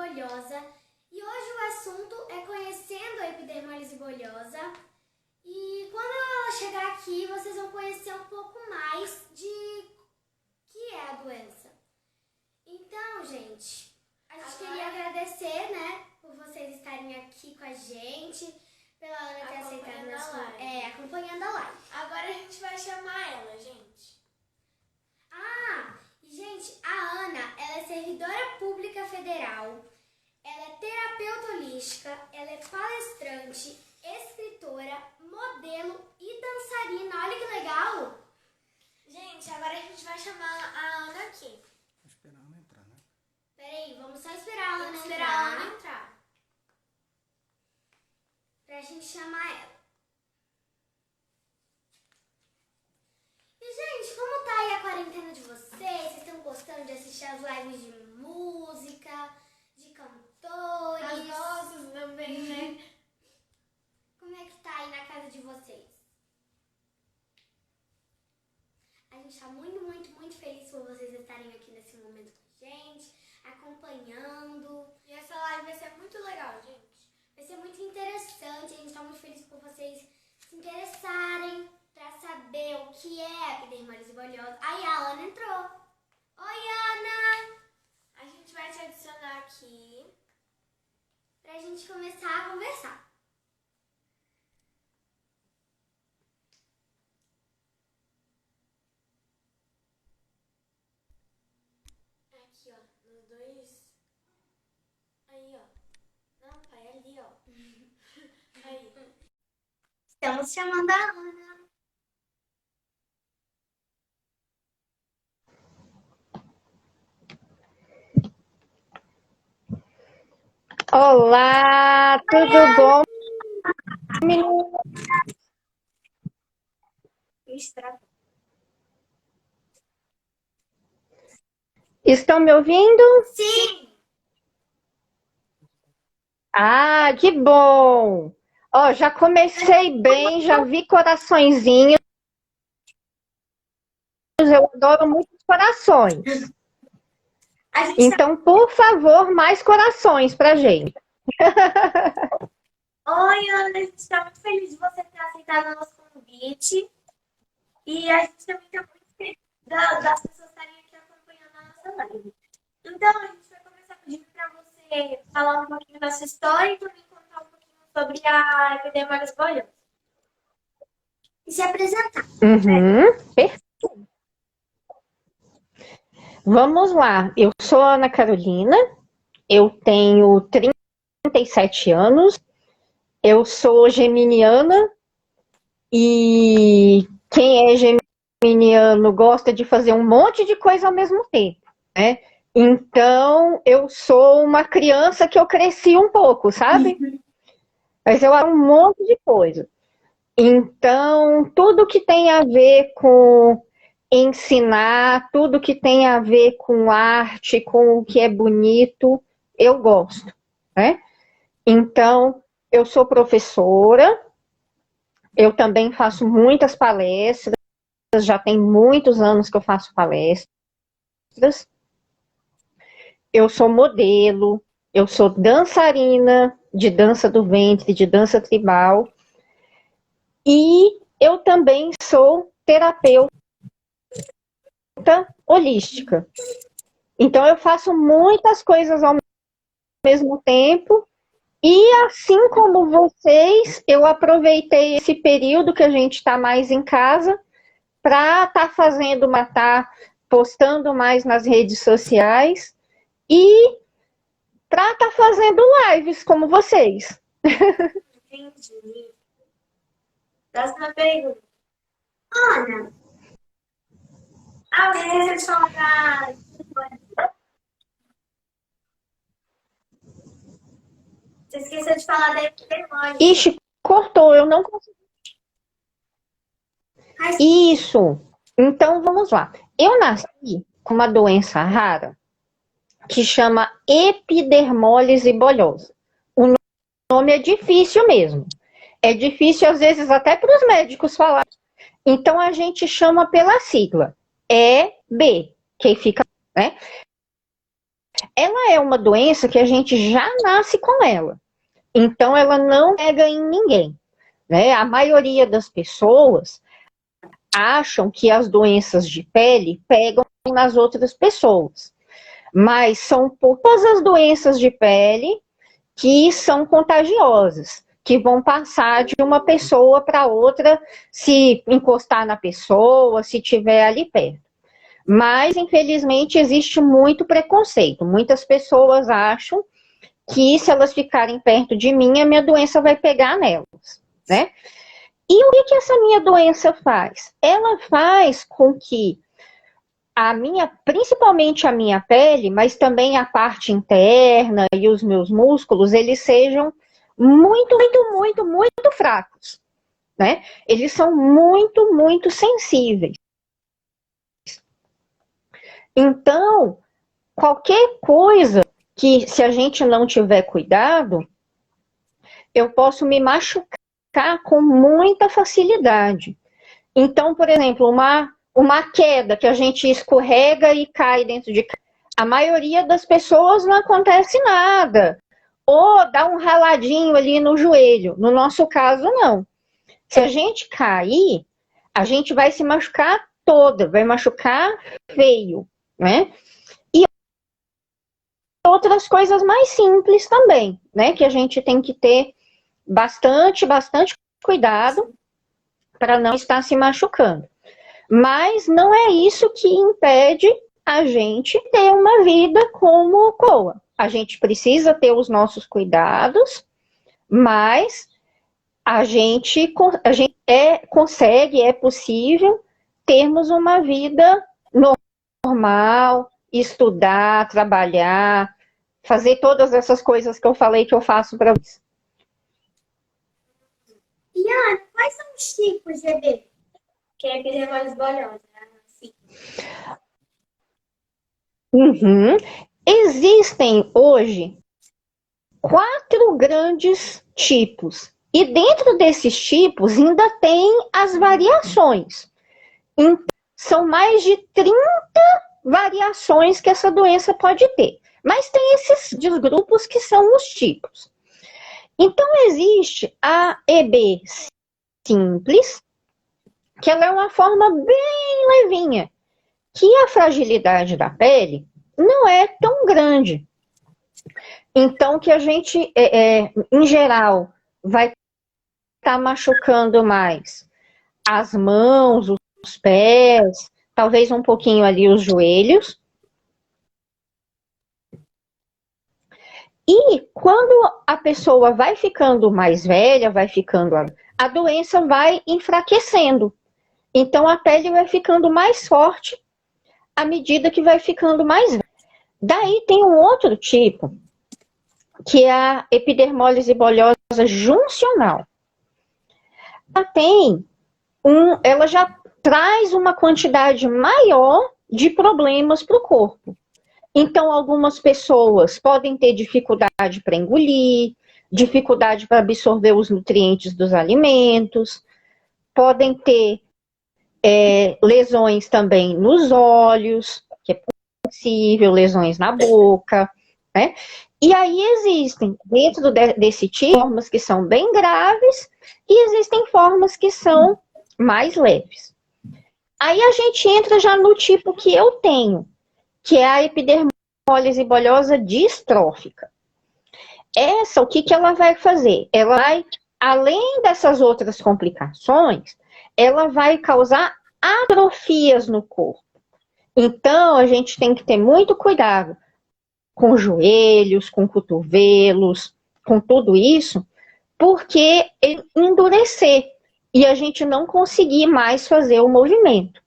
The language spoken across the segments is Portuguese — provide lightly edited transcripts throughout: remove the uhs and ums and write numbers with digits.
bolhosa e hoje o assunto é conhecendo a epidermólise bolhosa. E quando ela chegar aqui, vocês vão conhecer um pouco mais de que é a doença. Então, gente, a gente queria agradecer, né, por vocês estarem aqui com a gente, pela Ana ter aceitado acompanhando a live. Agora a gente vai chamar ela, gente. Gente, a Ana, ela é servidora pública federal, ela é terapeuta holística, ela é palestrante, escritora, modelo e dançarina. Olha que legal! Gente, agora a gente vai chamar a Ana aqui. Vou esperar a Ana entrar, né? Peraí, vamos só esperar a Ana Vamos entrar. esperar a Ana entrar. Pra gente chamar ela. E, gente, como tá aí a quarentena de vocês? Vocês estão gostando de assistir as lives de música, de cantores? As nossas também, né? Como é que tá aí na casa de vocês? A gente tá muito, muito, muito feliz por vocês estarem aqui nesse momento com a gente, acompanhando. E essa live vai ser muito legal, gente. Vai ser muito interessante, a gente tá muito feliz por vocês se interessarem pra saber o que é epidermólise bolhosa. Aí a Ana entrou. Oi, Ana! A gente vai te adicionar aqui. Pra gente começar a conversar. Aqui, ó, nos dois. Aí, ó. Não, pai, ali, ó. Aí. Estamos chamando a Ana. Olá, tudo bom? Estão me ouvindo? Sim! Ah, que bom! Ó, já comecei bem, já vi coraçõezinhos. Eu adoro muitos corações. Então, por favor, mais corações pra gente. Oi, Ana, a gente está muito feliz de você ter aceitado o nosso convite. E a gente também está muito feliz das pessoas estarem aqui acompanhando a nossa live. Então, a gente vai começar pedindo para você falar um pouquinho da sua história e também contar um pouquinho sobre a epidermólise bolhosa. E se apresentar. Perfeito. Vamos lá. Eu sou a Ana Carolina, eu tenho 37 anos, eu sou geminiana e quem é geminiano gosta de fazer um monte de coisa ao mesmo tempo, né? Então, eu sou uma criança que eu cresci um pouco, sabe? Mas eu era um monte de coisa. Então, tudo que tem a ver com ensinar, tudo que tem a ver com arte, com o que é bonito, eu gosto, né? Então, eu sou professora, eu também faço muitas palestras, já tem muitos anos que eu faço palestras. Eu sou modelo, eu sou dançarina de dança do ventre, de dança tribal, e eu também sou terapeuta holística. Então, eu faço muitas coisas ao mesmo tempo. E assim como vocês, eu aproveitei esse período que a gente está mais em casa para estar postando mais nas redes sociais e para estar fazendo lives como vocês. Entendi. Próxima pergunta. Ana, Você esqueceu de falar Você esqueceu de falar da epidermólise. Ixi, cortou, eu não consegui. Isso. Então, vamos lá. Eu nasci com uma doença rara que chama epidermólise bolhosa. O nome é difícil mesmo. É difícil, às vezes, até para os médicos falar. Então, a gente chama pela sigla EB, que fica, né? ela é uma doença que a gente já nasce com ela. Então, ela não pega em ninguém, né? A maioria das pessoas acham que as doenças de pele pegam nas outras pessoas. Mas são poucas as doenças de pele que são contagiosas, que vão passar de uma pessoa para outra, se encostar na pessoa, se tiver ali perto. Mas, infelizmente, existe muito preconceito. Muitas pessoas acham que se elas ficarem perto de mim, a minha doença vai pegar nelas, né? E o que essa minha doença faz? Ela faz com que principalmente a minha pele, mas também a parte interna e os meus músculos, eles sejam muito, muito, muito, muito fracos, né? Eles são muito, muito sensíveis. Então, qualquer coisa que, se a gente não tiver cuidado, eu posso me machucar com muita facilidade. Então, por exemplo, uma queda que a gente escorrega e cai dentro de casa. A maioria das pessoas não acontece nada. Ou dá um raladinho ali no joelho. No nosso caso, não. Se a gente cair, a gente vai se machucar toda, vai machucar feio, né? E outras coisas mais simples também, né? Que a gente tem que ter bastante cuidado para não estar se machucando. Mas não é isso que impede a gente ter uma vida como COA. A gente precisa ter os nossos cuidados, mas a gente consegue, é possível termos uma vida normal, estudar, trabalhar, fazer todas essas coisas que eu falei que eu faço para vocês. E Ana, quais são os tipos de EB? Que é epidermólise bolhosa, né? Assim. Existem hoje 4 grandes tipos. E dentro desses tipos ainda tem as variações. Então, são mais de 30 variações que essa doença pode ter. Mas tem esses grupos que são os tipos. Então, existe a EB simples, que ela é uma forma bem levinha, que a fragilidade da pele não é tão grande. Então, que a gente, em geral, vai estar machucando mais as mãos, os pés, talvez um pouquinho ali os joelhos. E quando a pessoa vai ficando mais velha, vai ficando, a doença vai enfraquecendo. Então, a pele vai ficando mais forte à medida que vai ficando mais velha. Daí tem um outro tipo, que é a epidermólise bolhosa juncional. Ela já traz uma quantidade maior de problemas para o corpo. Então, algumas pessoas podem ter dificuldade para engolir, dificuldade para absorver os nutrientes dos alimentos, podem ter lesões também nos olhos, que é possível, lesões na boca, né? E aí existem, dentro desse tipo, formas que são bem graves e existem formas que são mais leves. Aí a gente entra já no tipo que eu tenho, que é a epidermólise bolhosa distrófica. Essa, o que ela vai fazer? Ela vai, além dessas outras complicações, ela vai causar atrofias no corpo. Então, a gente tem que ter muito cuidado com joelhos, com cotovelos, com tudo isso, porque ele endurecer e a gente não conseguir mais fazer o movimento.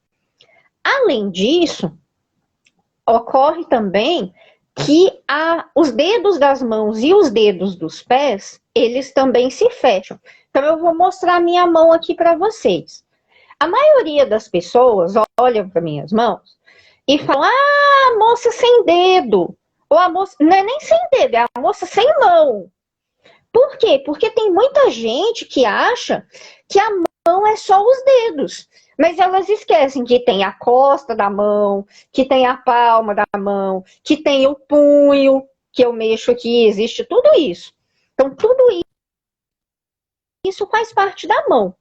Além disso, ocorre também que os dedos das mãos e os dedos dos pés, eles também se fecham. Então, eu vou mostrar a minha mão aqui para vocês. A maioria das pessoas olham para minhas mãos e falam, moça sem dedo. Ou a moça, não é nem sem dedo, é a moça sem mão. Por quê? Porque tem muita gente que acha que a mão é só os dedos. Mas elas esquecem que tem a costa da mão, que tem a palma da mão, que tem o punho, que eu mexo aqui, existe tudo isso. Então, tudo isso faz parte da mão.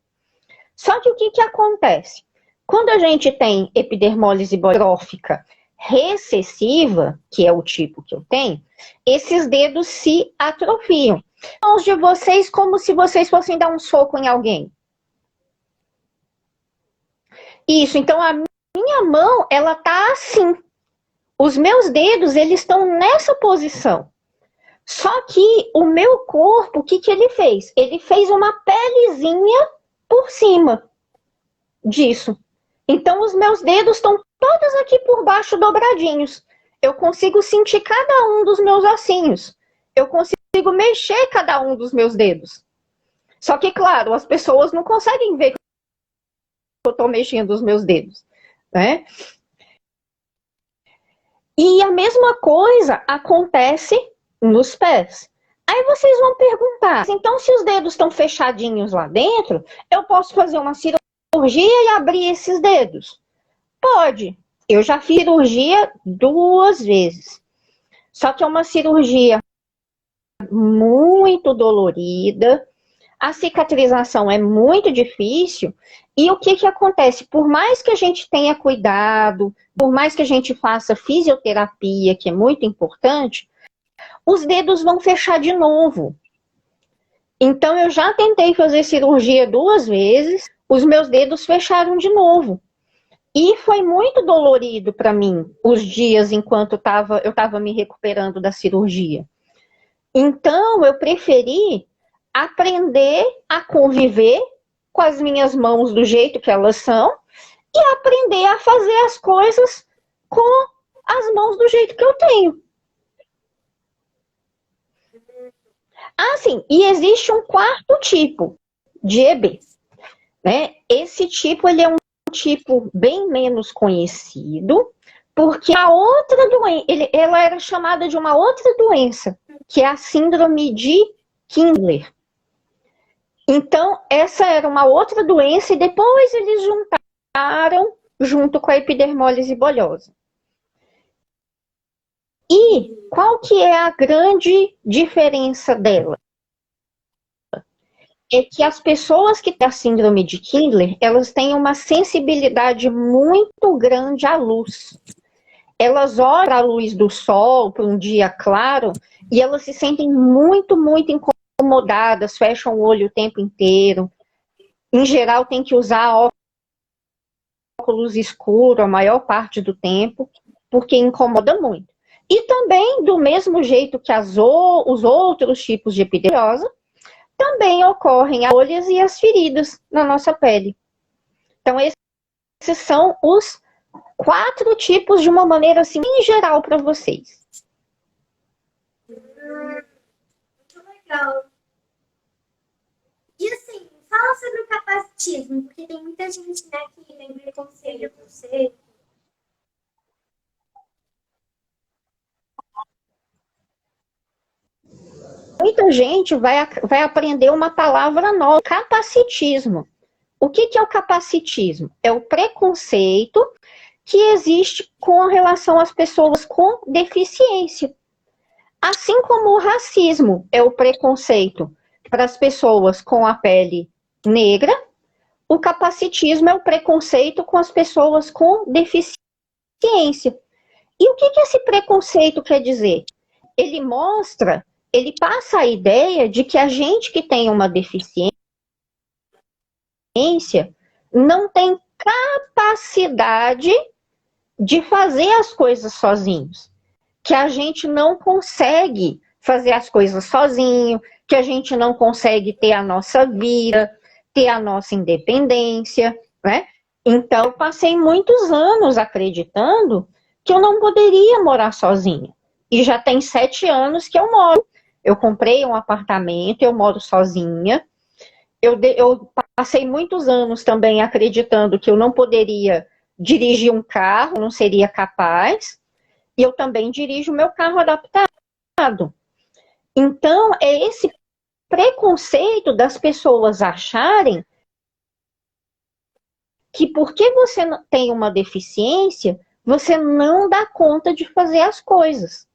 Só que o que acontece? Quando a gente tem epidermólise boleirófica recessiva, que é o tipo que eu tenho, esses dedos se atrofiam. Mãos de vocês como se vocês fossem dar um soco em alguém. Isso, então a minha mão, ela tá assim. Os meus dedos, eles estão nessa posição. Só que o meu corpo, o que ele fez? Ele fez uma pelezinha por cima disso. Então os meus dedos estão todos aqui por baixo dobradinhos. Eu consigo sentir cada um dos meus ossinhos. Eu consigo mexer cada um dos meus dedos. Só que, claro, as pessoas não conseguem ver que eu estou mexendo os meus dedos, né? E a mesma coisa acontece nos pés. Aí vocês vão perguntar, então se os dedos estão fechadinhos lá dentro, eu posso fazer uma cirurgia e abrir esses dedos? Pode. Eu já fiz cirurgia 2 vezes. Só que é uma cirurgia muito dolorida, a cicatrização é muito difícil, e o que acontece? Por mais que a gente tenha cuidado, por mais que a gente faça fisioterapia, que é muito importante, os dedos vão fechar de novo. Então, eu já tentei fazer cirurgia 2 vezes, os meus dedos fecharam de novo. E foi muito dolorido para mim, os dias enquanto eu estava me recuperando da cirurgia. Então, eu preferi aprender a conviver com as minhas mãos do jeito que elas são e aprender a fazer as coisas com as mãos do jeito que eu tenho. Ah, sim, e existe um 4º tipo de EB, né? Esse tipo, ele é um tipo bem menos conhecido, porque a outra doença, ela era chamada de uma outra doença, que é a síndrome de Kindler. Então, essa era uma outra doença e depois eles juntaram junto com a epidermólise bolhosa. E qual que é a grande diferença dela? É que as pessoas que têm a síndrome de Kindler, elas têm uma sensibilidade muito grande à luz. Elas olham para a luz do sol, para um dia claro, e elas se sentem muito, muito incomodadas, fecham o olho o tempo inteiro. Em geral, tem que usar óculos escuros a maior parte do tempo, porque incomoda muito. E também, do mesmo jeito que os outros tipos de epidermose, também ocorrem as bolhas e as feridas na nossa pele. Então, esses são os 4 tipos de uma maneira assim, em geral, para vocês. Muito legal. E assim, fala sobre o capacitismo, porque tem muita gente, né, que tem preconceito com você. Muita gente vai aprender uma palavra nova, capacitismo. O que é o capacitismo? É o preconceito que existe com relação às pessoas com deficiência. Assim como o racismo é o preconceito para as pessoas com a pele negra, o capacitismo é o preconceito com as pessoas com deficiência. E o que esse preconceito quer dizer? Ele passa a ideia de que a gente que tem uma deficiência não tem capacidade de fazer as coisas sozinhos. Que a gente não consegue fazer as coisas sozinho, que a gente não consegue ter a nossa vida, ter a nossa independência, né? Então, eu passei muitos anos acreditando que eu não poderia morar sozinha. E já tem 7 anos que eu moro. Eu comprei um apartamento, eu moro sozinha. Eu passei muitos anos também acreditando que eu não poderia dirigir um carro, não seria capaz. E eu também dirijo o meu carro adaptado. Então, é esse preconceito das pessoas acharem que porque você tem uma deficiência, você não dá conta de fazer as coisas.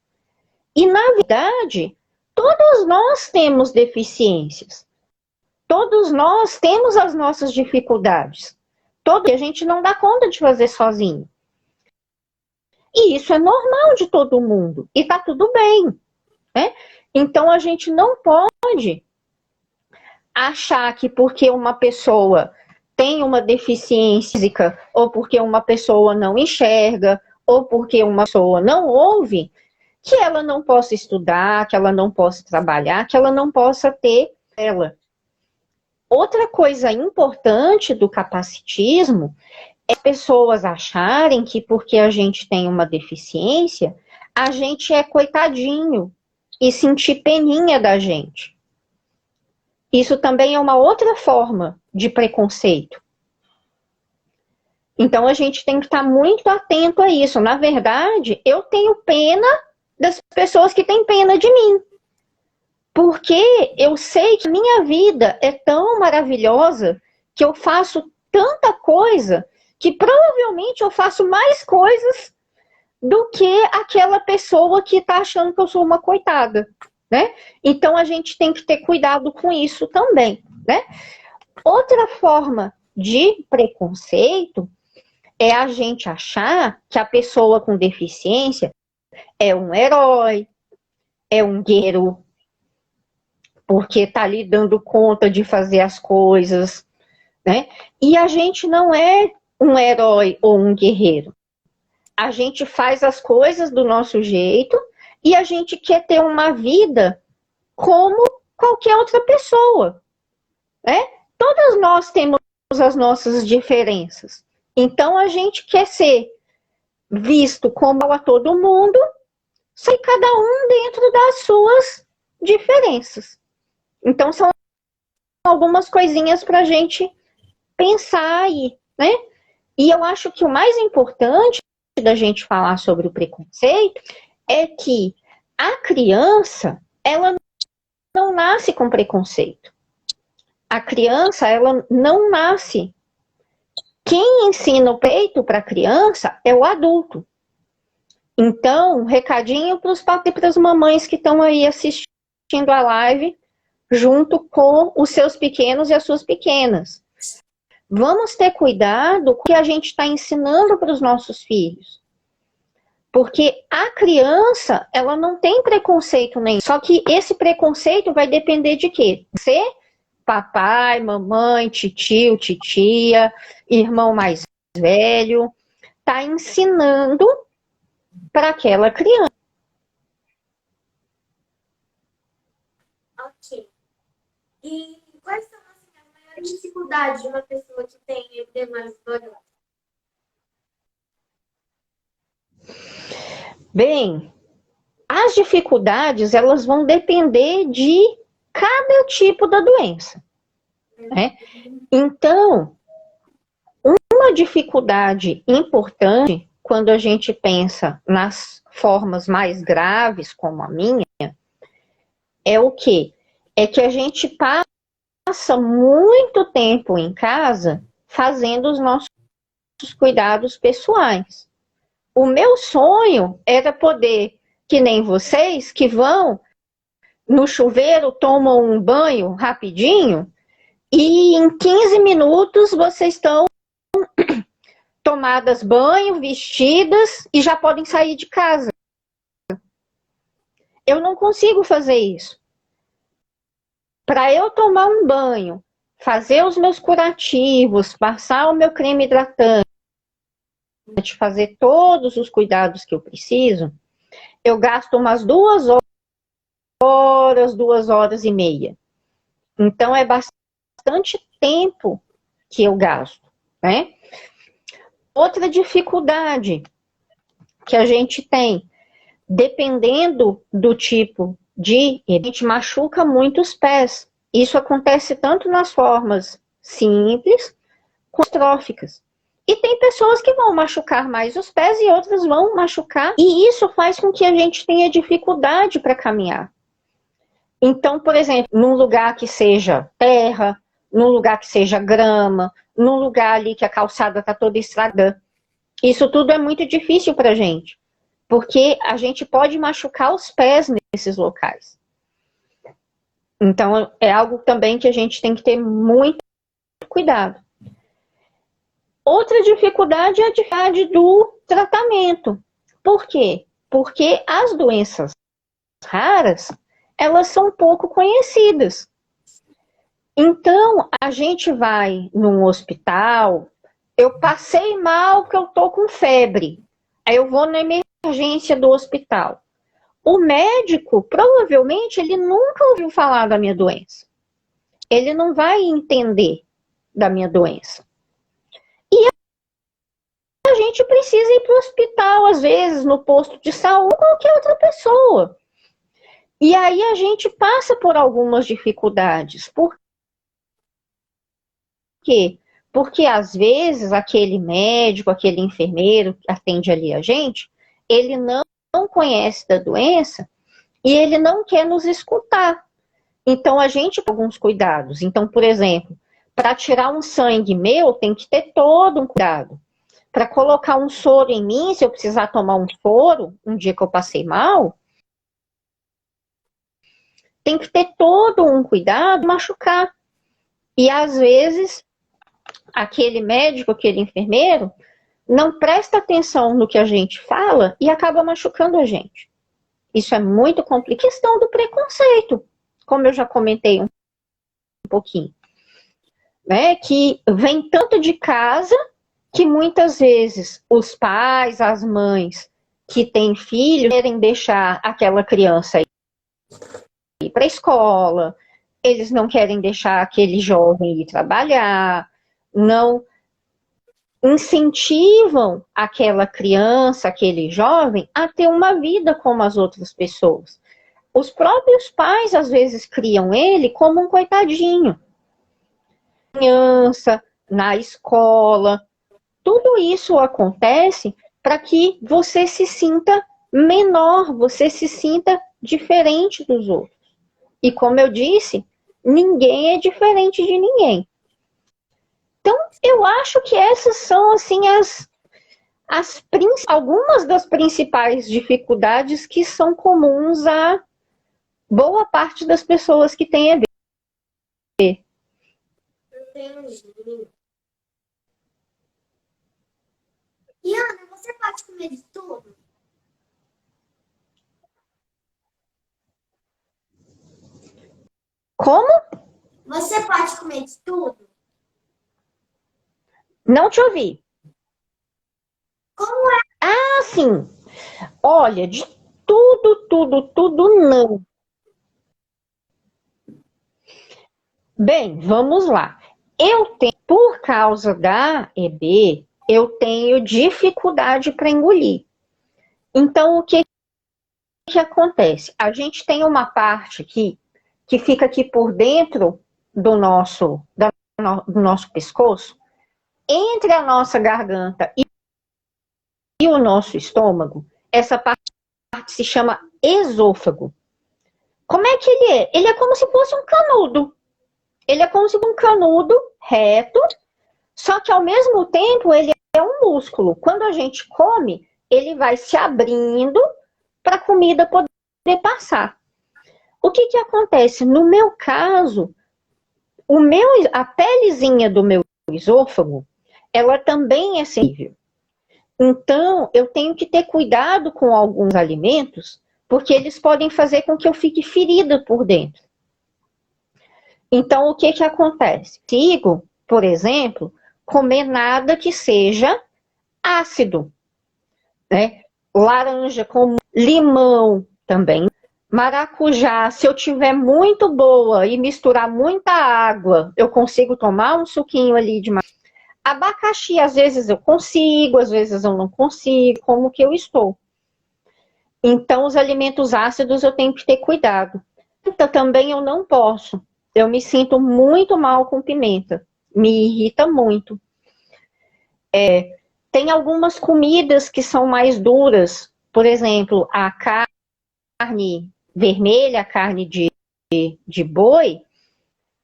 E, na verdade, todos nós temos deficiências. Todos nós temos as nossas dificuldades. A gente não dá conta de fazer sozinho. E isso é normal de todo mundo. E tá tudo bem, né? Então, a gente não pode achar que porque uma pessoa tem uma deficiência física, ou porque uma pessoa não enxerga, ou porque uma pessoa não ouve, que ela não possa estudar, que ela não possa trabalhar, que ela não possa ter ela. Outra coisa importante do capacitismo é pessoas acharem que porque a gente tem uma deficiência, a gente é coitadinho e sentir peninha da gente. Isso também é uma outra forma de preconceito. Então a gente tem que estar muito atento a isso. Na verdade, eu tenho pena das pessoas que têm pena de mim. Porque eu sei que minha vida é tão maravilhosa que eu faço tanta coisa que provavelmente eu faço mais coisas do que aquela pessoa que está achando que eu sou uma coitada, né? Então a gente tem que ter cuidado com isso também, né? Outra forma de preconceito é a gente achar que a pessoa com deficiência é um herói, é um guerreiro, porque está ali dando conta de fazer as coisas, né? E a gente não é um herói ou um guerreiro. A gente faz as coisas do nosso jeito e a gente quer ter uma vida como qualquer outra pessoa, né? Todas nós temos as nossas diferenças. Então a gente quer ser visto como a todo mundo, só que cada um dentro das suas diferenças. Então são algumas coisinhas para a gente pensar aí, né? E eu acho que o mais importante da gente falar sobre o preconceito é que a criança, ela não nasce com preconceito. A criança, ela não nasce. Quem ensina o peito para a criança é o adulto. Então, um recadinho para os papais e para as mamães que estão aí assistindo a live, junto com os seus pequenos e as suas pequenas. Vamos ter cuidado com o que a gente está ensinando para os nossos filhos. Porque a criança, ela não tem preconceito nenhum. Só que esse preconceito vai depender de quê? Você, papai, mamãe, titio, titia, irmão mais velho, está ensinando para aquela criança. Ok. E quais são assim, as maiores dificuldades de uma pessoa que tem demais valor? Bem, as dificuldades, elas vão depender de cada tipo da doença, né? Então, uma dificuldade importante, quando a gente pensa nas formas mais graves, como a minha, é o quê? É que a gente passa muito tempo em casa fazendo os nossos cuidados pessoais. O meu sonho era poder, que nem vocês, que vão no chuveiro, tomam um banho rapidinho, e em 15 minutos vocês estão tomadas banho, vestidas, e já podem sair de casa. Eu não consigo fazer isso. Para eu tomar um banho, fazer os meus curativos, passar o meu creme hidratante, fazer todos os cuidados que eu preciso, eu gasto umas 2 horas, 2 horas e meia. Então é bastante tempo que eu gasto, né? Outra dificuldade que a gente tem, dependendo do tipo a gente machuca muito os pés. Isso acontece tanto nas formas simples quanto tróficas. E tem pessoas que vão machucar mais os pés e outras vão machucar. E isso faz com que a gente tenha dificuldade para caminhar. Então, por exemplo, num lugar que seja terra, num lugar que seja grama, num lugar ali que a calçada está toda estragada. Isso tudo é muito difícil para a gente, porque a gente pode machucar os pés nesses locais. Então, é algo também que a gente tem que ter muito cuidado. Outra dificuldade é a dificuldade do tratamento. Por quê? Porque as doenças raras, elas são pouco conhecidas. Então, a gente vai num hospital, eu passei mal que eu tô com febre. Aí eu vou na emergência do hospital. O médico, provavelmente, ele nunca ouviu falar da minha doença. Ele não vai entender da minha doença. E a gente precisa ir para o hospital, às vezes, no posto de saúde, qualquer outra pessoa. E aí a gente passa por algumas dificuldades. Por quê? Porque, às vezes, aquele médico, aquele enfermeiro que atende ali a gente, ele não conhece da doença e ele não quer nos escutar. Então, a gente tem alguns cuidados. Então, por exemplo, para tirar um sangue meu, tem que ter todo um cuidado. Para colocar um soro em mim, se eu precisar tomar um soro, um dia que eu passei mal, tem que ter todo um cuidado, machucar. E, às vezes, aquele médico, aquele enfermeiro, não presta atenção no que a gente fala e acaba machucando a gente. Isso é muito complicado. Questão do preconceito, como eu já comentei um pouquinho. Né, que vem tanto de casa que muitas vezes os pais, as mães que têm filhos querem deixar aquela criança ir para a escola, eles não querem deixar aquele jovem ir trabalhar, não incentivam aquela criança, aquele jovem a ter uma vida como as outras pessoas. Os próprios pais às vezes criam ele como um coitadinho. Criança, na escola, tudo isso acontece para que você se sinta menor, você se sinta diferente dos outros. E como eu disse, ninguém é diferente de ninguém. Então, eu acho que essas são assim algumas das principais dificuldades que são comuns a boa parte das pessoas que têm EB. Entendi. E Ana, você pode comer de tudo? Como? Você pode comer de tudo? Não te ouvi. Como é? Ah, sim. Olha, de tudo não. Bem, vamos lá. Por causa da EB, eu tenho dificuldade para engolir. Então, o que acontece? A gente tem uma parte aqui, que fica aqui por dentro do nosso pescoço, entre a nossa garganta e o nosso estômago. Essa parte se chama esôfago. Como é que ele é? Ele é como se fosse um canudo. Ele é como se fosse um canudo reto, só que ao mesmo tempo ele é um músculo. Quando a gente come, ele vai se abrindo para a comida poder passar. O que acontece? No meu caso, a pelezinha do meu esôfago, ela também é sensível. Então, eu tenho que ter cuidado com alguns alimentos, porque eles podem fazer com que eu fique ferida por dentro. Então, o que acontece? Sigo, por exemplo, comer nada que seja ácido, né? Laranja com limão também. Maracujá, se eu tiver muito boa e misturar muita água, eu consigo tomar um suquinho ali de maracujá. Abacaxi, às vezes eu consigo, às vezes eu não consigo, como que eu estou. Então, os alimentos ácidos eu tenho que ter cuidado. Pimenta também eu não posso. Eu me sinto muito mal com pimenta. Me irrita muito. Tem algumas comidas que são mais duras. Por exemplo, a carne vermelha, a carne de boi,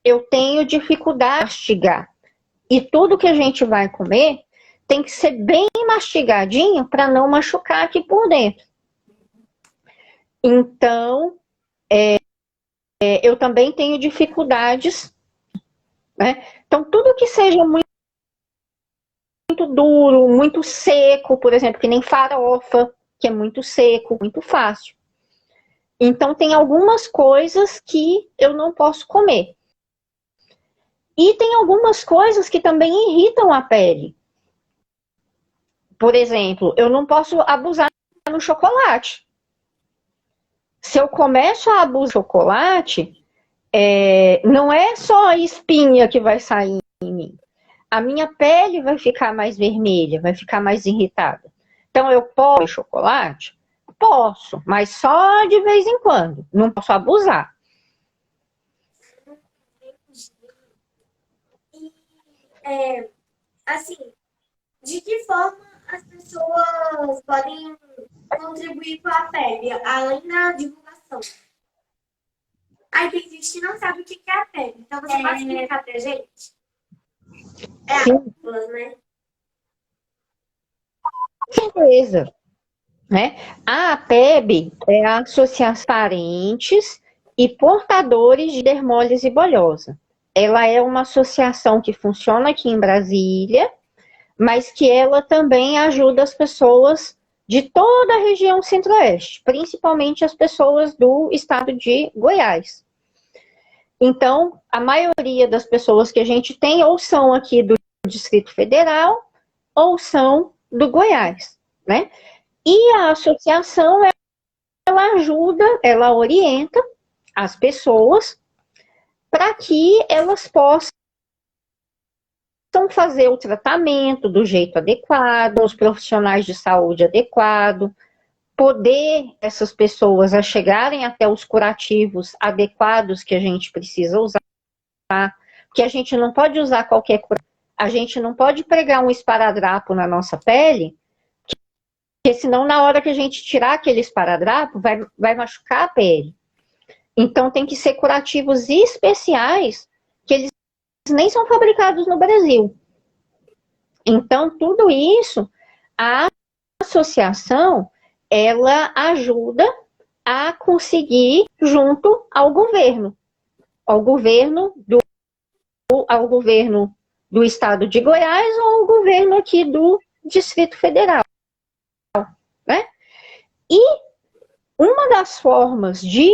eu tenho dificuldade de mastigar. E tudo que a gente vai comer tem que ser bem mastigadinho para não machucar aqui por dentro. Então, eu também tenho dificuldades, né? Então, tudo que seja muito duro, muito seco, por exemplo, que nem farofa, que é muito seco, muito fácil. Então, tem algumas coisas que eu não posso comer. E tem algumas coisas que também irritam a pele. Por exemplo, eu não posso abusar no chocolate. Se eu começo a abusar do chocolate, não é só a espinha que vai sair em mim. A minha pele vai ficar mais vermelha, vai ficar mais irritada. Então, eu posso comer chocolate? Posso, mas só de vez em quando. Não posso abusar. Assim, de que forma as pessoas podem contribuir com a pele, além da divulgação? Aí tem gente que não sabe o que é a pele. Então você pode explicar pra gente? Sim. Ampla, né? Certeza. Né? A APEB é a Associação Parentes e Portadores de Dermólise Bolhosa. Ela é uma associação que funciona aqui em Brasília, mas que ela também ajuda as pessoas de toda a região centro-oeste, principalmente as pessoas do estado de Goiás. Então, a maioria das pessoas que a gente tem ou são aqui do Distrito Federal ou são do Goiás, né? E a associação, ela ajuda, ela orienta as pessoas para que elas possam fazer o tratamento do jeito adequado, os profissionais de saúde adequado, poder essas pessoas a chegarem até os curativos adequados que a gente precisa usar, porque a gente não pode usar qualquer curativo, a gente não pode pregar um esparadrapo na nossa pele, porque senão na hora que a gente tirar aquele esparadrapo, vai machucar a pele. Então tem que ser curativos especiais, que eles nem são fabricados no Brasil. Então tudo isso, a associação, ela ajuda a conseguir junto ao governo do estado de Goiás ou ao governo aqui do Distrito Federal, né? E uma das formas de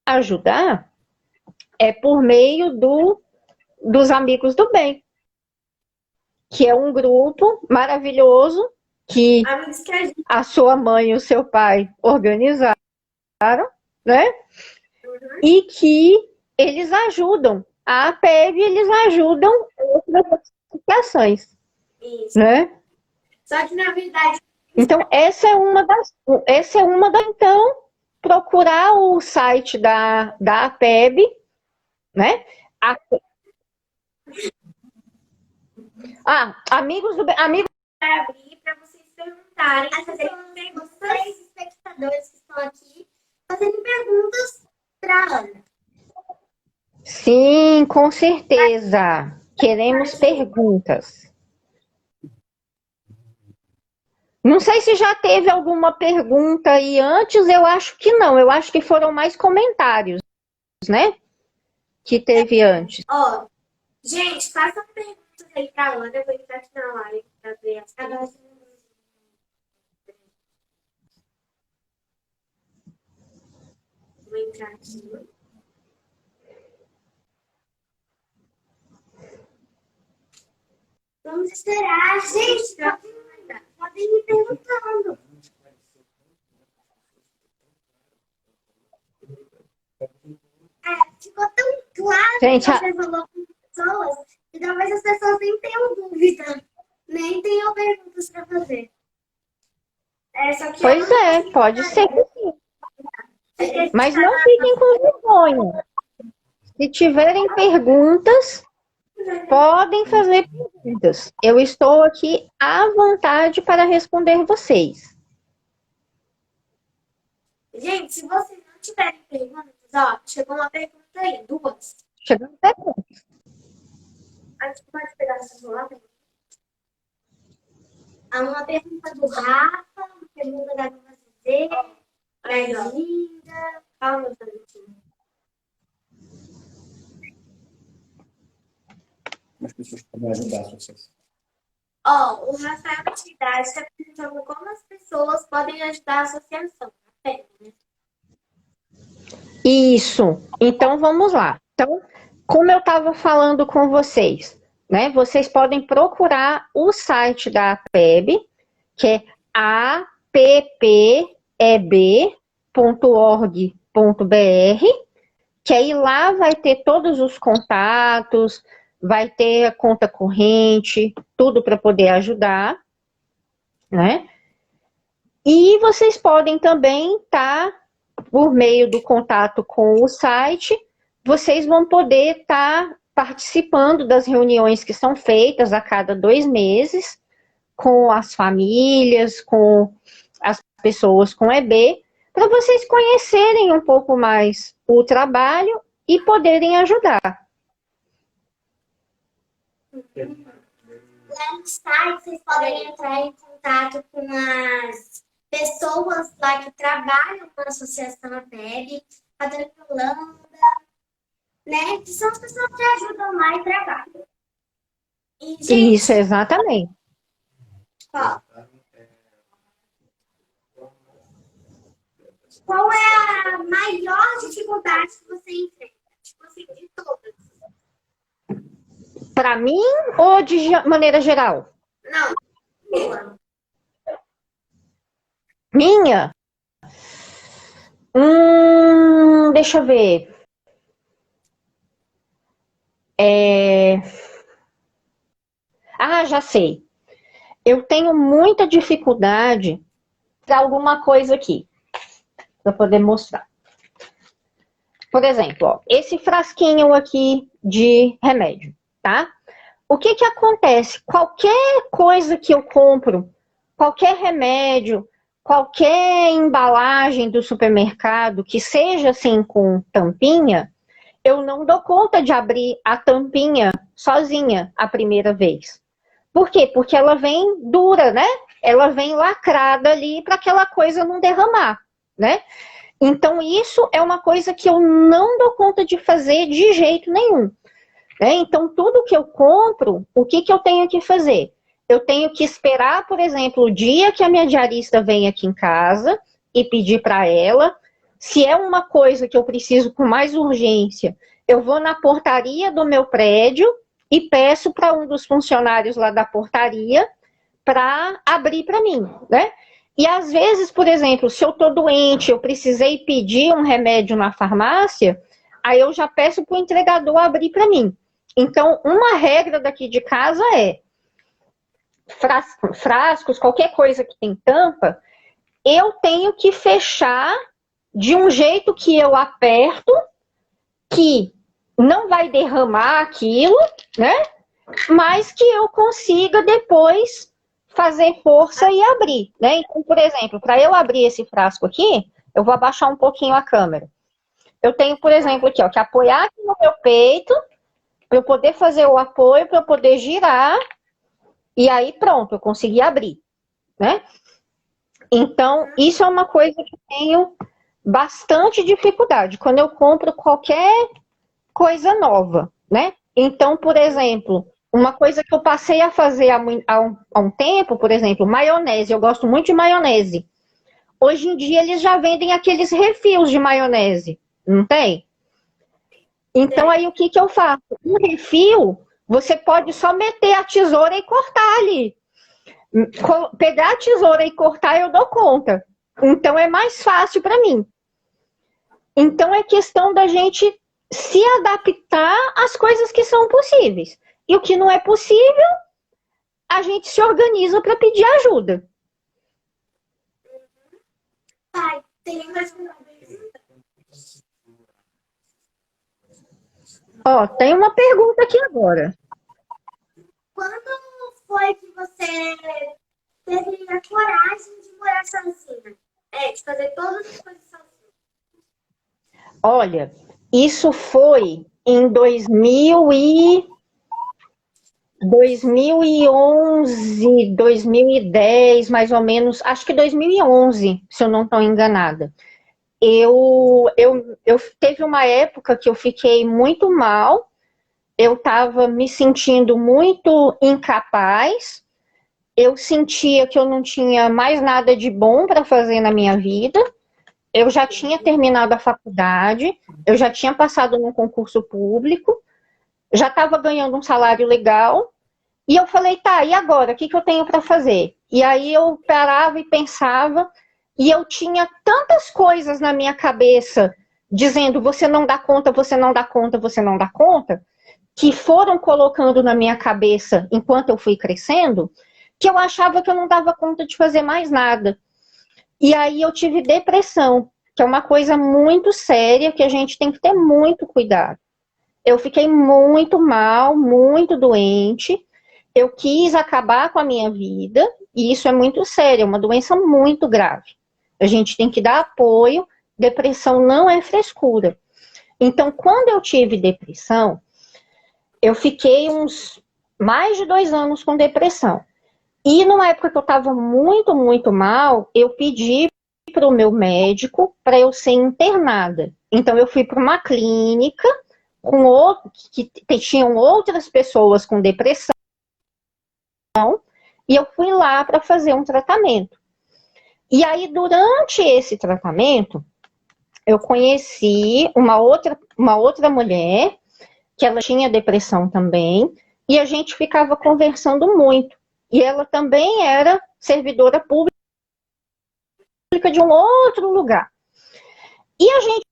ajudar é por meio dos Amigos do Bem, que é um grupo maravilhoso que a sua mãe e o seu pai organizaram, né? E que eles ajudam. A APEV, eles ajudam outras associações. Isso. Né? Só que, na verdade... Então, essa é uma das... Então, procurar o site da APEB, né? Amigos do Bem... Para abrir, para vocês perguntarem. Os três espectadores que estão aqui fazendo perguntas para a Ana. Sim, com certeza. Queremos perguntas. Não sei se já teve alguma pergunta aí antes, eu acho que não. Eu acho que foram mais comentários, né? Que teve antes. Ó, gente, façam perguntas aí para a Ana. Eu vou entrar aqui na live para ver as perguntas. Vou entrar aqui. Vamos esperar, gente. Podem me perguntando. Ficou tão claro Gente, que você falou com pessoas e talvez as pessoas nem tenham dúvida, nem tenham perguntas para fazer. Só que pois é, pode ser que sim. Mas não fiquem com vergonha. Se tiverem perguntas, podem fazer perguntas. Eu estou aqui à vontade para responder vocês. Gente, se vocês não tiverem perguntas, Ó, chegou uma pergunta aí, duas. Chegando até aqui. A gente pode pegar essa celular? Há uma pergunta do Rafa, uma pergunta da Dona Zezé, da Linda. Calma, meu Deus. As pessoas podem ajudar vocês. Ó, o Rafael Atividade está perguntando como as pessoas podem ajudar a associação. Isso. Então vamos lá. Então, como eu estava falando com vocês, né? Vocês podem procurar o site da APEB, que é appeb.org.br, que aí lá vai ter todos os contatos, vai ter a conta corrente, tudo para poder ajudar, né? E vocês podem também estar, por meio do contato com o site, vocês vão poder estar participando das reuniões que são feitas a cada 2 meses, com as famílias, com as pessoas com EB, para vocês conhecerem um pouco mais o trabalho e poderem ajudar. Lá no site, vocês podem entrar em contato com as pessoas lá que trabalham na Associação APEB, a Dona Yolanda, né? Que são as pessoas que ajudam lá e trabalham. E, gente, Isso, exatamente. qual é a maior dificuldade que você enfrenta? Tipo assim, de todas. Para mim ou de maneira geral? Não, sua. Minha? Deixa eu ver. Já sei. Eu tenho muita dificuldade para alguma coisa aqui, para poder mostrar. Por exemplo, ó, esse frasquinho aqui de remédio, tá? O que que acontece? Qualquer coisa que eu compro, qualquer remédio, qualquer embalagem do supermercado que seja assim com tampinha, eu não dou conta de abrir a tampinha sozinha a primeira vez. Por quê? Porque ela vem dura, né? Ela vem lacrada ali para aquela coisa não derramar, né? Então isso é uma coisa que eu não dou conta de fazer de jeito nenhum. Né? Então tudo que eu compro, o que que eu tenho que fazer? Eu tenho que esperar, por exemplo, o dia que a minha diarista vem aqui em casa e pedir para ela. Se é uma coisa que eu preciso com mais urgência, eu vou na portaria do meu prédio e peço para um dos funcionários lá da portaria para abrir para mim, né? E às vezes, por exemplo, se eu estou doente, eu precisei pedir um remédio na farmácia, aí eu já peço para o entregador abrir para mim. Então, uma regra daqui de casa é frascos, qualquer coisa que tem tampa, eu tenho que fechar de um jeito que eu aperto, que não vai derramar aquilo, né? Mas que eu consiga depois fazer força e abrir, né? Então, por exemplo, para eu abrir esse frasco aqui, eu vou abaixar um pouquinho a câmera. Eu tenho, por exemplo, aqui, ó, que apoiar aqui no meu peito, para eu poder fazer o apoio, para eu poder girar, e aí pronto, eu consegui abrir, né? Então, isso é uma coisa que eu tenho bastante dificuldade, quando eu compro qualquer coisa nova, né? Então, por exemplo, uma coisa que eu passei a fazer há um tempo, por exemplo, maionese, eu gosto muito de maionese. Hoje em dia eles já vendem aqueles refis de maionese, não tem? Então aí o que que eu faço? Um refil, você pode só meter a tesoura e cortar ali. Pegar a tesoura e cortar, eu dou conta. Então é mais fácil para mim. Então é questão da gente se adaptar às coisas que são possíveis. E o que não é possível, a gente se organiza para pedir ajuda. Pai, tem mais uma pergunta? Ó, tem uma pergunta aqui agora. Quando foi que você teve a coragem de morar sozinha? De fazer todas as coisas sozinha. Olha, isso foi em 2011, 2010, mais ou menos, acho que 2011, se eu não estou enganada. Eu teve uma época que eu fiquei muito mal, eu estava me sentindo muito incapaz, eu sentia que eu não tinha mais nada de bom para fazer na minha vida, eu já tinha terminado a faculdade, eu já tinha passado num concurso público, já estava ganhando um salário legal, e eu falei, tá, e agora? O que eu tenho para fazer? E aí eu parava e pensava, e eu tinha tantas coisas na minha cabeça, dizendo, você não dá conta, você não dá conta, você não dá conta, que foram colocando na minha cabeça enquanto eu fui crescendo, que eu achava que eu não dava conta de fazer mais nada. E aí eu tive depressão, que é uma coisa muito séria, que a gente tem que ter muito cuidado. Eu fiquei muito mal, muito doente, eu quis acabar com a minha vida, e isso é muito sério, é uma doença muito grave. A gente tem que dar apoio, depressão não é frescura. Então, quando eu tive depressão, eu fiquei mais de 2 anos com depressão. E numa época que eu estava muito, muito mal, eu pedi para o meu médico para eu ser internada. Então, eu fui para uma clínica que tinham outras pessoas com depressão, e eu fui lá para fazer um tratamento. E aí, durante esse tratamento, eu conheci uma outra mulher, que ela tinha depressão também, e a gente ficava conversando muito. E ela também era servidora pública de um outro lugar. E a gente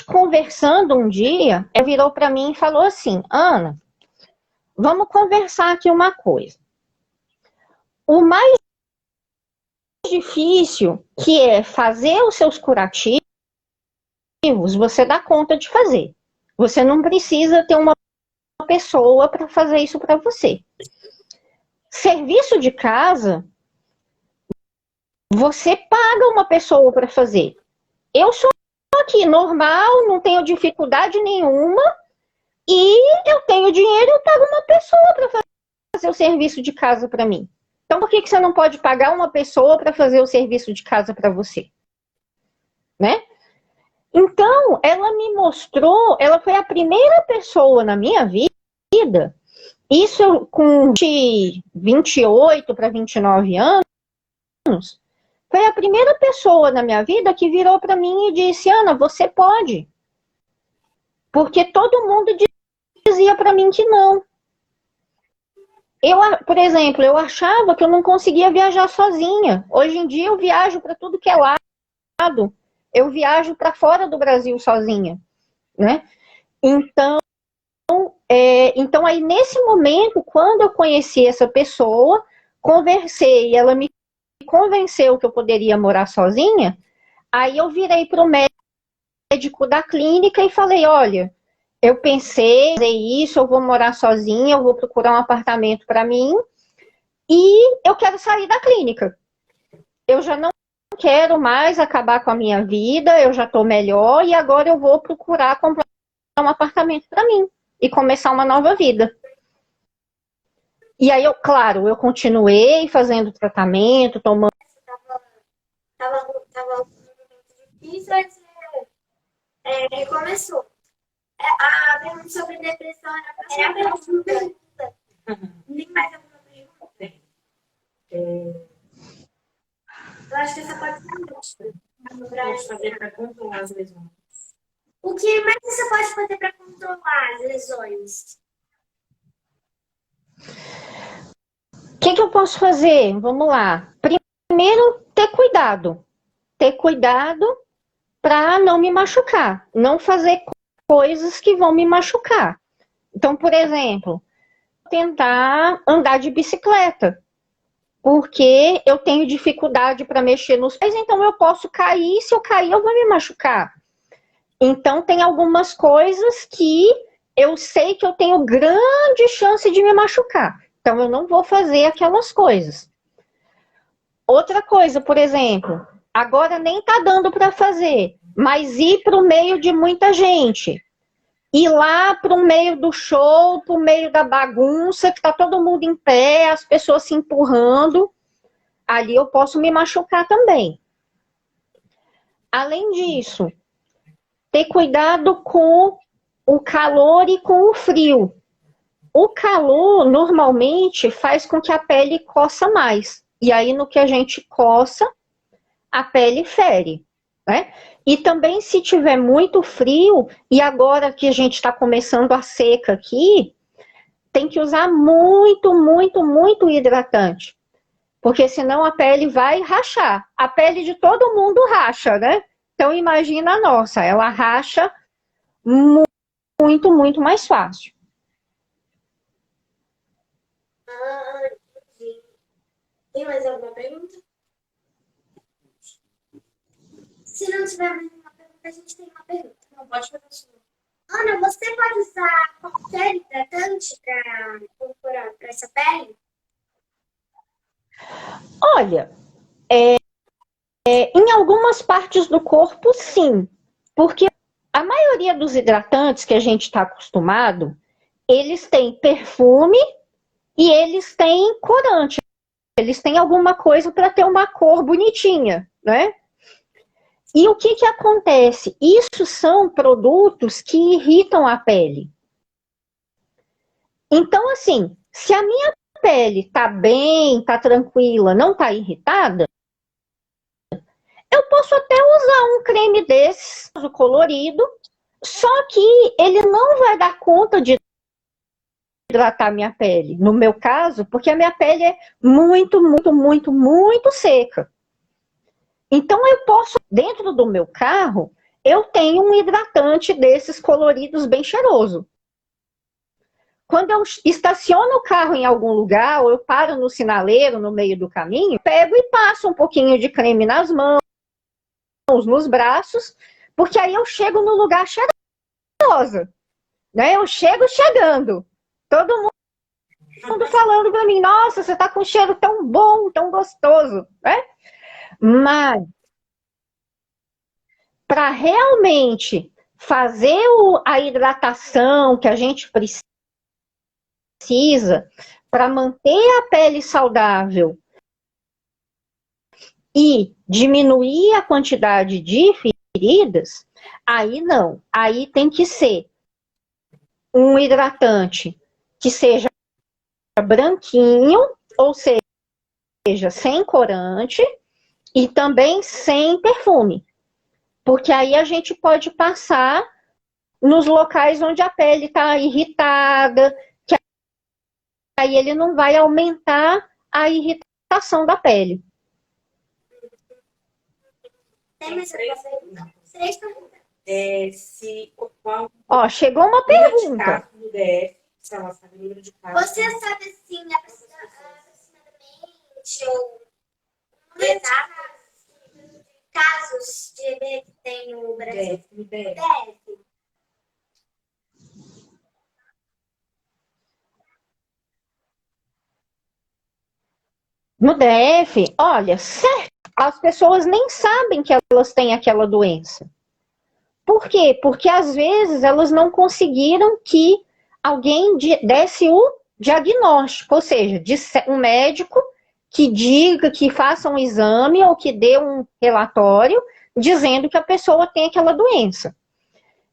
conversando um dia, ela virou para mim e falou assim, Ana, vamos conversar aqui uma coisa. O mais difícil, que é fazer os seus curativos, você dá conta de fazer. Você não precisa ter uma pessoa para fazer isso para você. Serviço de casa, você paga uma pessoa para fazer. Eu sou aqui normal, não tenho dificuldade nenhuma, e eu tenho dinheiro, eu pago uma pessoa para fazer o serviço de casa para mim. Então, por que você não pode pagar uma pessoa para fazer o serviço de casa para você? Né? Então, ela me mostrou, ela foi a primeira pessoa na minha vida, isso com 28 para 29 anos, foi a primeira pessoa na minha vida que virou para mim e disse, Ana, você pode. Porque todo mundo dizia para mim que não. Por exemplo, eu achava que eu não conseguia viajar sozinha. Hoje em dia eu viajo para tudo que é lado. Eu viajo para fora do Brasil sozinha, né? Então aí nesse momento, quando eu conheci essa pessoa, conversei e ela me convenceu que eu poderia morar sozinha, aí eu virei para o médico da clínica e falei, olha, eu pensei em fazer isso, eu vou morar sozinha, eu vou procurar um apartamento para mim e eu quero sair da clínica. Eu já não quero mais acabar com a minha vida, eu já estou melhor e agora eu vou procurar comprar um apartamento para mim e começar uma nova vida. E aí, claro, eu continuei fazendo tratamento, tomando... Tava muito difícil, aí você recomeçou. A pergunta sobre depressão era para ser a pergunta. Nem mais alguma pergunta? Eu acho que essa pode ser a última. Pode fazer para controlar as lesões. O que mais você pode fazer para controlar as lesões? O que eu posso fazer? Vamos lá. Primeiro, ter cuidado. Ter cuidado para não me machucar. Não fazer coisas que vão me machucar. Então, por exemplo, tentar andar de bicicleta. Porque eu tenho dificuldade para mexer nos pés, então eu posso cair. Se eu cair, eu vou me machucar. Então, tem algumas coisas que eu sei que eu tenho grande chance de me machucar. Então, eu não vou fazer aquelas coisas. Outra coisa, por exemplo, agora nem tá dando para fazer, mas ir para o meio de muita gente. Ir lá para o meio do show, para o meio da bagunça, que está todo mundo em pé, as pessoas se empurrando, ali eu posso me machucar também. Além disso, ter cuidado com o calor e com o frio. O calor, normalmente, faz com que a pele coça mais. E aí, no que a gente coça, a pele fere, né? E também, se tiver muito frio, e agora que a gente está começando a seca aqui, tem que usar muito, muito, muito hidratante. Porque senão a pele vai rachar. A pele de todo mundo racha, né? Então, imagina a nossa, ela racha muito, muito mais fácil. Entendi. Tem mais alguma pergunta? Se não tiver mais nenhuma pergunta, a gente tem uma pergunta. Não pode fazer isso. Ana, você pode usar qualquer hidratante para essa pele? Olha, em algumas partes do corpo, sim. Porque a maioria dos hidratantes que a gente está acostumado, eles têm perfume e eles têm corante. Eles têm alguma coisa para ter uma cor bonitinha, né? E o que acontece? Isso são produtos que irritam a pele. Então, assim, se a minha pele tá bem, tá tranquila, não tá irritada, eu posso até usar um creme desses, colorido, só que ele não vai dar conta de hidratar minha pele. No meu caso, porque a minha pele é muito, muito, muito, muito seca. Então, eu posso, dentro do meu carro, eu tenho um hidratante desses coloridos bem cheiroso. Quando eu estaciono o carro em algum lugar, ou eu paro no sinaleiro, no meio do caminho, pego e passo um pouquinho de creme nas mãos, nos braços, porque aí eu chego no lugar cheirosa, né? Eu chego chegando. Todo mundo falando pra mim, nossa, você tá com um cheiro tão bom, tão gostoso, né? Mas, para realmente fazer a hidratação que a gente precisa para manter a pele saudável e diminuir a quantidade de feridas, aí não. Aí tem que ser um hidratante que seja branquinho, ou seja, sem corante e também sem perfume. Porque aí a gente pode passar nos locais onde a pele está irritada, que aí ele não vai aumentar a irritação da pele. Tem mais alguma pergunta? 3 perguntas. Ó, chegou uma pergunta. Do DF, se ela sabe o número de casos. Você sabe, assim, aproximadamente, ou casos de EB que tem no Brasil? DF. No DF, olha, certo, as pessoas nem sabem que elas têm aquela doença. Por quê? Porque às vezes elas não conseguiram que alguém desse o diagnóstico, ou seja, um médico que diga, que faça um exame ou que dê um relatório dizendo que a pessoa tem aquela doença.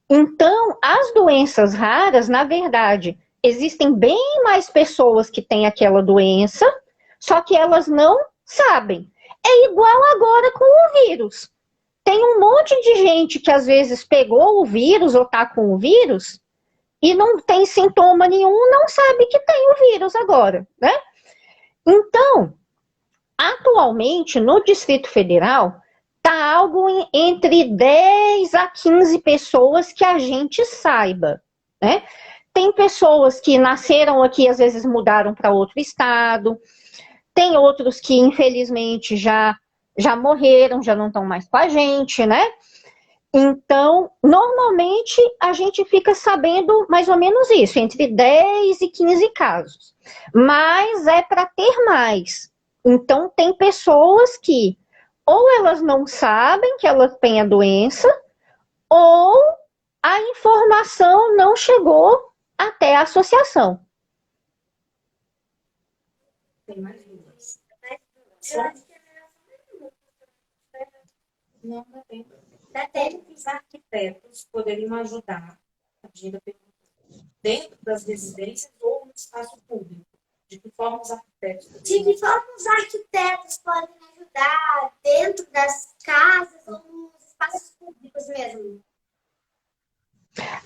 Então, as doenças raras, na verdade, existem bem mais pessoas que têm aquela doença, só que elas não sabem. É igual agora com o vírus. Tem um monte de gente que às vezes pegou o vírus ou tá com o vírus e não tem sintoma nenhum, não sabe que tem o vírus agora, né? Então, atualmente, no Distrito Federal, tá algo entre 10 a 15 pessoas que a gente saiba, né? Tem pessoas que nasceram aqui, às vezes mudaram para outro estado, tem outros que, infelizmente, já morreram, já não estão mais com a gente, né? Então, normalmente, a gente fica sabendo mais ou menos isso, entre 10 e 15 casos. Mas é para ter mais. Então, tem pessoas que ou elas não sabem que elas têm a doença, ou a informação não chegou até a associação. Tem mais duas. Eu acho que é melhor Não, não tem. da tela. Como os arquitetos poderiam ajudar a Dinda perguntou, dentro das residências ou no espaço público? De que forma os arquitetos De poderiam que forma os arquitetos podem ajudar dentro das casas ou nos espaços públicos mesmo?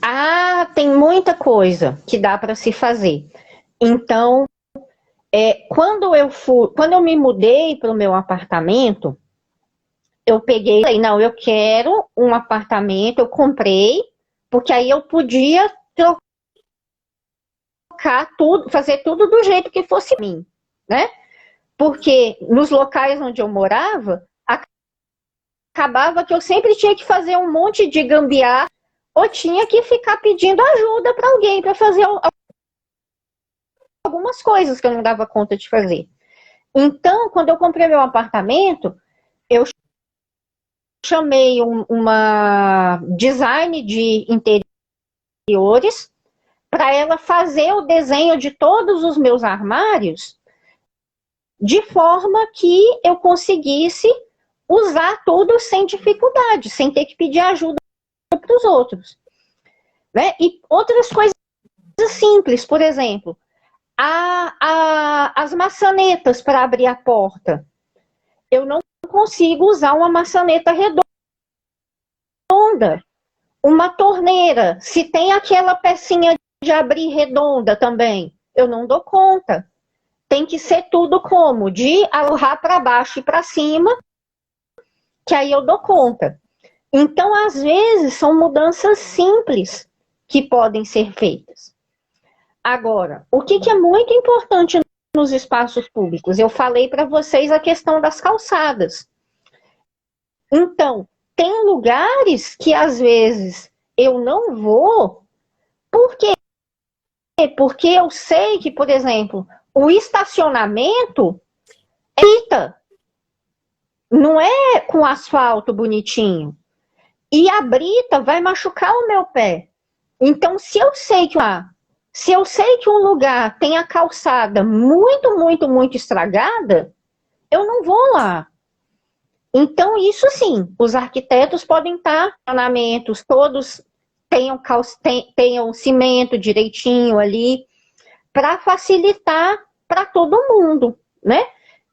Ah, tem muita coisa que dá para se fazer. Então, quando eu me mudei para o meu apartamento, eu peguei e falei, não, eu quero um apartamento, eu comprei, porque aí eu podia trocar tudo, fazer tudo do jeito que fosse mim, né? Porque nos locais onde eu morava, acabava que eu sempre tinha que fazer um monte de gambiarra, ou tinha que ficar pedindo ajuda para alguém para fazer algumas coisas que eu não dava conta de fazer. Então, quando eu comprei meu apartamento, eu chamei uma design de interiores para ela fazer o desenho de todos os meus armários de forma que eu conseguisse usar tudo sem dificuldade, sem ter que pedir ajuda para os outros. Né? E outras coisas simples, por exemplo, as maçanetas para abrir a porta. Eu não consigo usar uma maçaneta redonda. Uma torneira, se tem aquela pecinha de abrir redonda também, eu não dou conta. Tem que ser tudo como? De alurrar para baixo e para cima, que aí eu dou conta. Então, às vezes, são mudanças simples que podem ser feitas. Agora, o que é muito importante nos espaços públicos? Eu falei para vocês a questão das calçadas. Então, tem lugares que, às vezes, eu não vou. Por quê? Porque eu sei que, por exemplo, o estacionamento é brita, não é com asfalto bonitinho. E a brita vai machucar o meu pé. Então, se eu sei que um lugar tem a calçada muito, muito, muito estragada, eu não vou lá. Então, isso sim, os arquitetos podem estar, ornamentos, todos tenham cimento direitinho ali, para facilitar para todo mundo, né?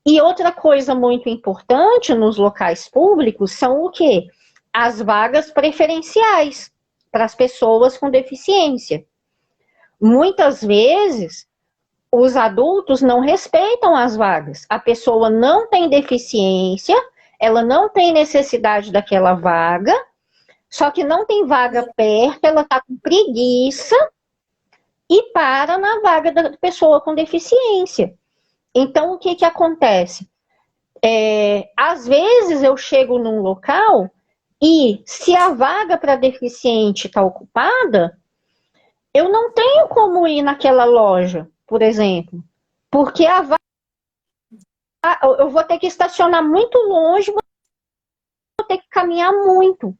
E outra coisa muito importante nos locais públicos são o quê? As vagas preferenciais para as pessoas com deficiência. Muitas vezes, os adultos não respeitam as vagas. A pessoa não tem deficiência, ela não tem necessidade daquela vaga, só que não tem vaga perto, ela está com preguiça e para na vaga da pessoa com deficiência. Então, o que acontece? Às vezes eu chego num local e se a vaga para deficiente está ocupada, eu não tenho como ir naquela loja, por exemplo, porque a vaga, eu vou ter que estacionar muito longe, vou ter que caminhar muito.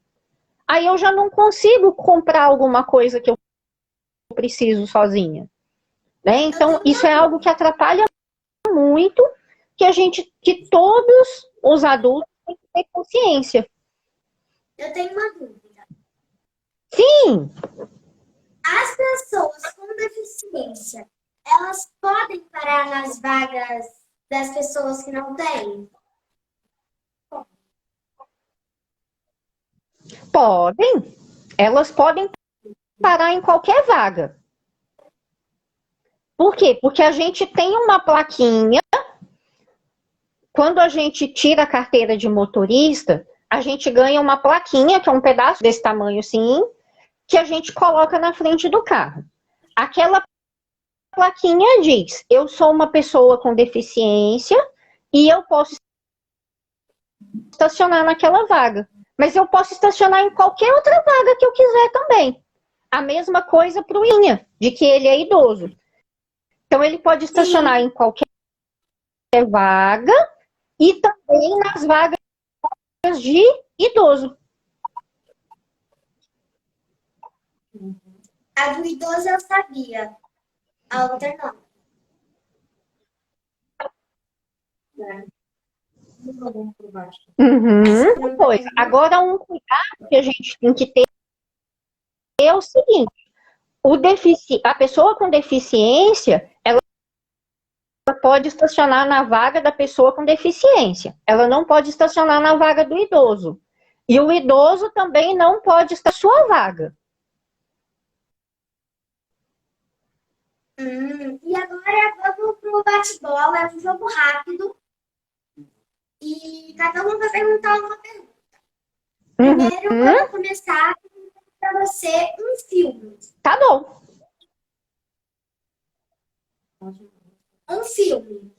Aí eu já não consigo comprar alguma coisa que eu preciso sozinha. Né? Então, isso é algo que atrapalha muito, que todos os adultos têm que ter consciência. Eu tenho uma dúvida. Sim, As pessoas com deficiência, elas podem parar nas vagas das pessoas que não têm? podem. Elas podem parar em qualquer vaga. Por quê? Porque a gente tem uma plaquinha. Quando a gente tira a carteira de motorista, a gente ganha uma plaquinha, que é um pedaço desse tamanho assim, que a gente coloca na frente do carro. Aquela plaquinha diz: eu sou uma pessoa com deficiência e eu posso estacionar naquela vaga. Mas eu posso estacionar em qualquer outra vaga que eu quiser também. A mesma coisa para o Inha, de que ele é idoso. Então, ele pode estacionar em qualquer vaga e também nas vagas de idoso. A do idoso eu sabia. A outra não. Vamos por baixo. Uhum. Pois. Agora, um cuidado que a gente tem que ter é o seguinte: a pessoa com deficiência, ela pode estacionar na vaga da pessoa com deficiência. Ela não pode estacionar na vaga do idoso. E o idoso também não pode estar na sua vaga. E agora vamos pro bate-bola. É um jogo rápido. E cada um vai perguntar uma pergunta. Primeiro, eu vou começar para você um filme. Tá bom. Um filme.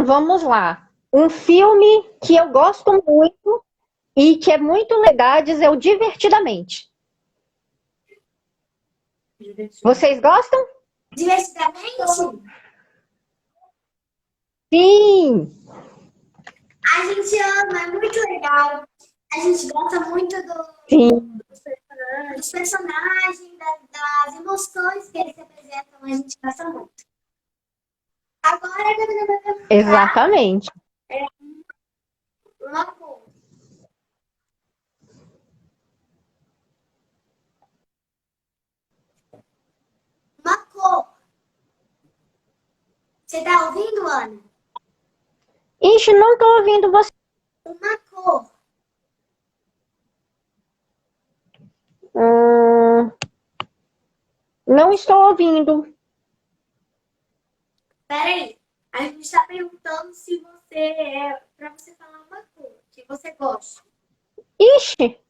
Vamos lá. Um filme que eu gosto muito e que é muito legal é o Divertidamente. Vocês gostam? Divertidamente? Sim. A gente ama, é muito legal. A gente gosta muito Sim. dos personagens, das emoções que eles representam. A gente gosta muito. Agora a Gabriela vai perguntar Exatamente. uma cor. Uma cor. Você tá ouvindo, Ana? Ixi, não tô ouvindo você. Uma cor. Não estou ouvindo. Peraí. A gente está perguntando se você para você falar uma cor que você gosta. Ixi,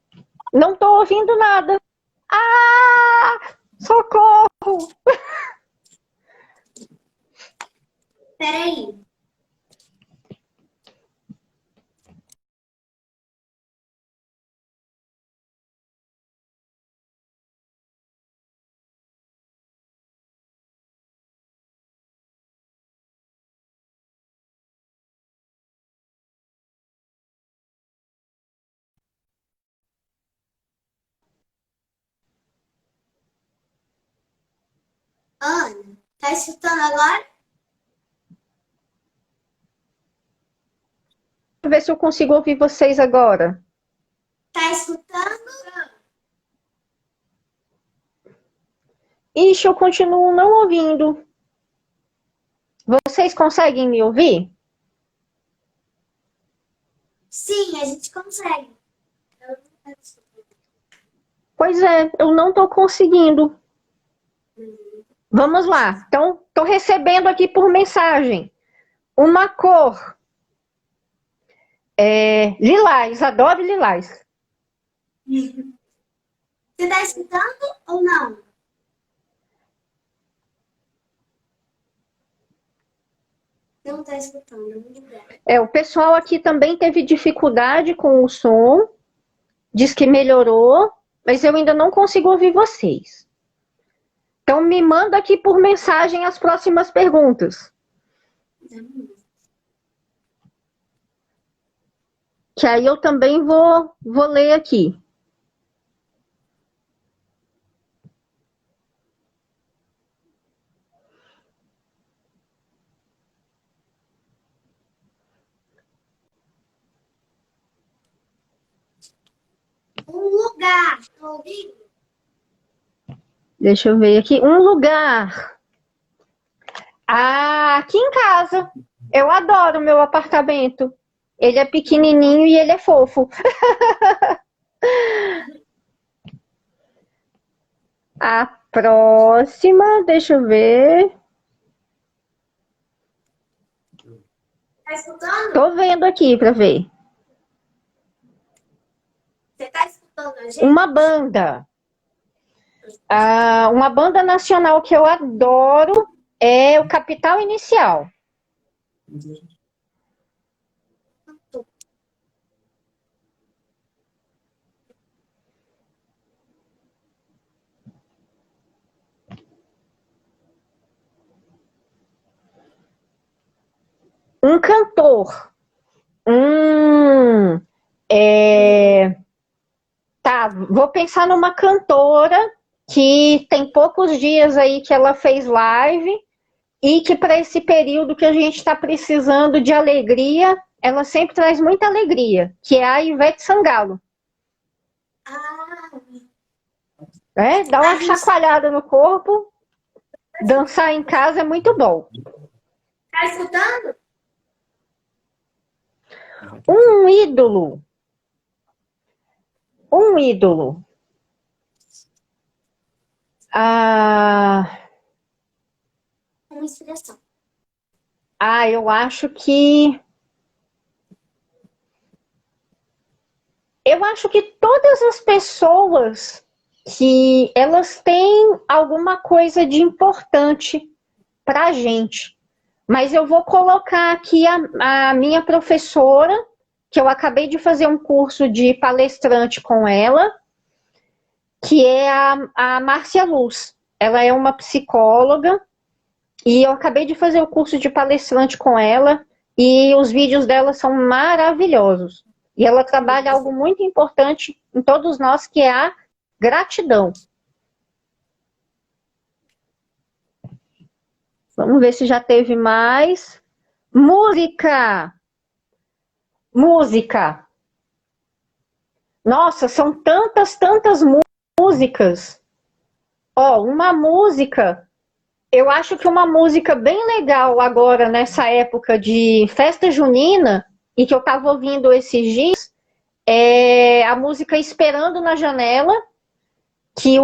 não tô ouvindo nada. Ah, socorro. Peraí. Ana, tá escutando agora? Deixa eu ver se eu consigo ouvir vocês agora. Tá escutando? Ixi, eu continuo não ouvindo. Vocês conseguem me ouvir? Sim, a gente consegue. Pois é, eu não tô conseguindo. Vamos lá. Então, tô recebendo aqui por mensagem uma cor. Lilás, adoro lilás. Você tá escutando ou não? Não tá escutando, muito bem. O pessoal aqui também teve dificuldade com o som. Diz que melhorou, mas eu ainda não consigo ouvir vocês. Então, me manda aqui por mensagem as próximas perguntas. Que aí eu também vou ler aqui. Um lugar. Tá ouvindo? Deixa eu ver aqui. Um lugar. Ah, aqui em casa. Eu adoro o meu apartamento. Ele é pequenininho e ele é fofo. A próxima, deixa eu ver. Tá escutando? Tô vendo aqui pra ver. Você tá escutando a gente? Uma banda. Uma banda nacional que eu adoro é o Capital Inicial. Um cantor. Tá, vou pensar numa cantora que tem poucos dias aí que ela fez live e que para esse período que a gente está precisando de alegria, ela sempre traz muita alegria, que é a Ivete Sangalo. Dá uma chacoalhada no corpo, dançar em casa é muito bom. Tá escutando? Um ídolo. Uma inspiração. Eu acho que todas as pessoas que elas têm alguma coisa de importante para a gente. Mas eu vou colocar aqui a minha professora, que eu acabei de fazer um curso de palestrante com ela, que é a Márcia Luz. Ela é uma psicóloga e eu acabei de fazer o curso de palestrante com ela e os vídeos dela são maravilhosos. E ela trabalha algo muito importante em todos nós, que é a gratidão. Vamos ver se já teve mais. Música. Nossa, são tantas músicas. Uma música, eu acho que uma música bem legal agora, nessa época de festa junina, e que eu estava ouvindo esses dias, é a música Esperando na Janela, que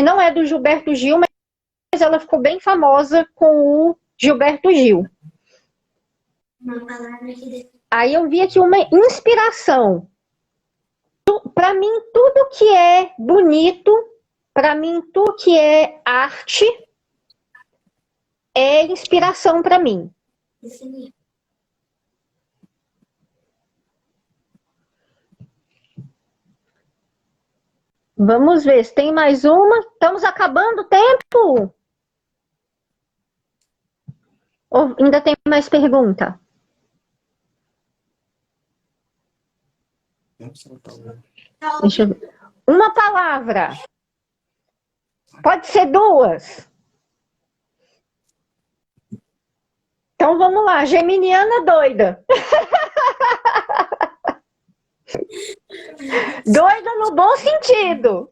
não é do Gilberto Gil, mas ela ficou bem famosa com o Gilberto Gil. Uma palavra que Aí eu vi aqui uma inspiração. Para mim, tudo que é bonito, para mim, tudo que é arte, é inspiração para mim. definir. Vamos ver se tem mais uma. Estamos acabando o tempo? Ou ainda tem mais pergunta? Deixa eu ver. Uma palavra. Pode ser duas. Então vamos lá. Geminiana doida. Doida no bom sentido.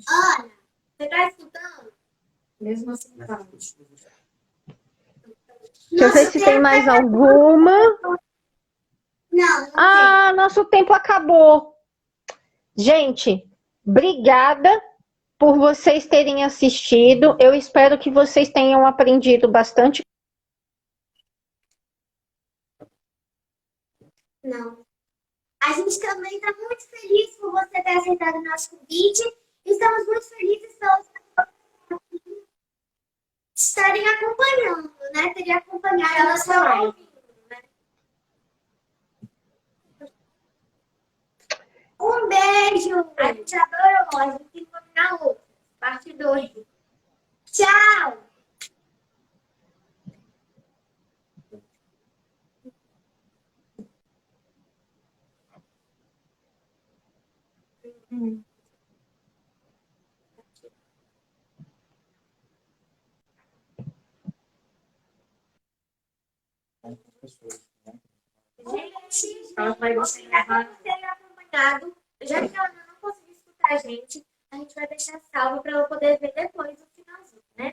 Olha, você tá escutando? Mesmo assim, tá. Deixa eu ver se tem mais alguma. Não, Nosso tempo acabou. Gente, obrigada por vocês terem assistido. Eu espero que vocês tenham aprendido bastante. não. A gente também está muito feliz por você ter aceitado o nosso convite. Estamos muito felizes pelos estarem acompanhando, né? Terem acompanhado a nossa live. Um beijo! A gente adorou. A gente tem que combinar outra. Parte 2. Tchau! Gente, Ela vai obrigada por terem acompanhado. Já que ela não conseguiu escutar a gente vai deixar salvo para ela poder ver depois o finalzinho, né?